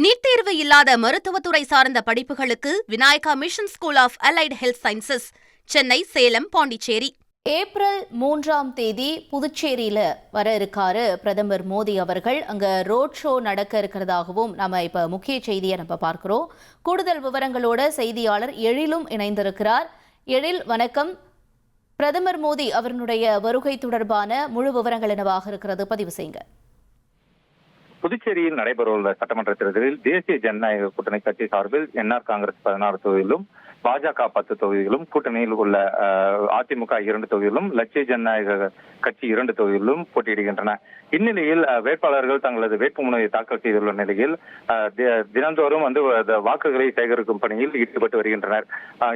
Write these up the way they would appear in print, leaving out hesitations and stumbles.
NEET தேர்வு இல்லாத மருத்துவத்துறை சார்ந்த படிப்புகளுக்கு Vinayaka mission school of allied health sciences, Chennai, Salem, Pondicherry. April 3ஆம் தேதி புதுச்சேரியில வர இருக்காரு பிரதமர் மோடி அவர்கள். அங்க ரோட் ஷோ நடக்க இருக்கிறதாகவும் நம்ம இப்ப முக்கிய செய்தியை நம்ம பார்க்கிறோம். கூடுதல் விவரங்களோட செய்தியாளர் எழிலும் இணைந்திருக்கிறார். எழில், வணக்கம். பிரதமர் மோடி அவர்களுடைய வருகை தொடர்பான முழு விவரங்கள் என்னவாக இருக்கிறது, பதிவு செய்யுங்க. புதுச்சேரியில் நடைபெறவுள்ள சட்டமன்ற தேர்தலில் தேசிய ஜனநாயக கூட்டணி கட்சி சார்பில் என்ஆர் காங்கிரஸ் 16 தொகுதியிலும், பாஜக 10 தொகுதிகளும், கூட்டணியில் உள்ள அதிமுக 2 தொகுதியிலும், லட்சிய ஜனநாயக கட்சி 2 தொகுதியிலும் போட்டியிடுகின்றன. இந்நிலையில் வேட்பாளர்கள் தங்களது வேட்புமனுவை தாக்கல் செய்துள்ள நிலையில் தினந்தோறும் வாக்குகளை சேகரிக்கும் பணியில் ஈடுபட்டு வருகின்றனர்.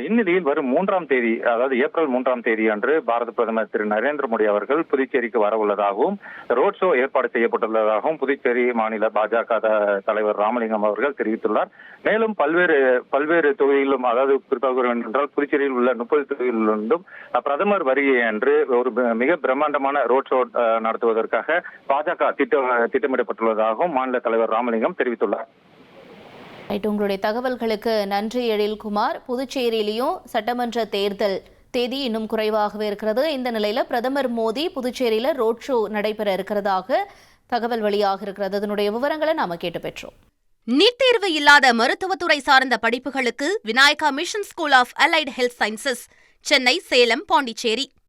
இந்நிலையில் வரும் 3ஆம் தேதி, அதாவது ஏப்ரல் 3ஆம் தேதி அன்று பாரத பிரதமர் திரு நரேந்திர மோடி அவர்கள் புதுச்சேரிக்கு வர உள்ளதாகவும், ரோட் ஷோ ஏற்பாடு செய்யப்பட்டுள்ளதாகவும் புதுச்சேரி மாநில பாஜக தலைவர் ராமலிங்கம் அவர்கள் தெரிவித்துள்ளார். மேலும் பல்வேறு தொகுதிகளிலும், அதாவது குறிப்பாக என்றால் புதுச்சேரியில் உள்ள 30 தொகுதிகளிலிருந்தும் பிரதமர் வருகை அன்று ஒரு மிக பிரம்மாண்டமான ரோட் ஷோ நடத்துவதற்காக பாஜக திட்டமிடப்பட்டுள்ளதாகவும் மாநில தலைவர் ராமலிங்கம் தெரிவித்துள்ளார். உங்களுடைய தகவல்களுக்கு நன்றி எழில்குமார். புதுச்சேரியிலையும் சட்டமன்ற தேர்தல் தேதி இன்னும் குறைவாகவே இருக்கிறது. இந்த நிலையில பிரதமர் மோடி புதுச்சேரியில ரோட் ஷோ நடைபெற இருக்கிறதாக தகவல் வெளியாக இருக்கிறது. அதனுடைய விவரங்களை நாம கேட்டு பெற்றோம். நீட் தேர்வு இல்லாத மருத்துவத்துறை சார்ந்த படிப்புகளுக்கு Vinayaka mission school of allied health sciences, Chennai, Salem, Pondicherry.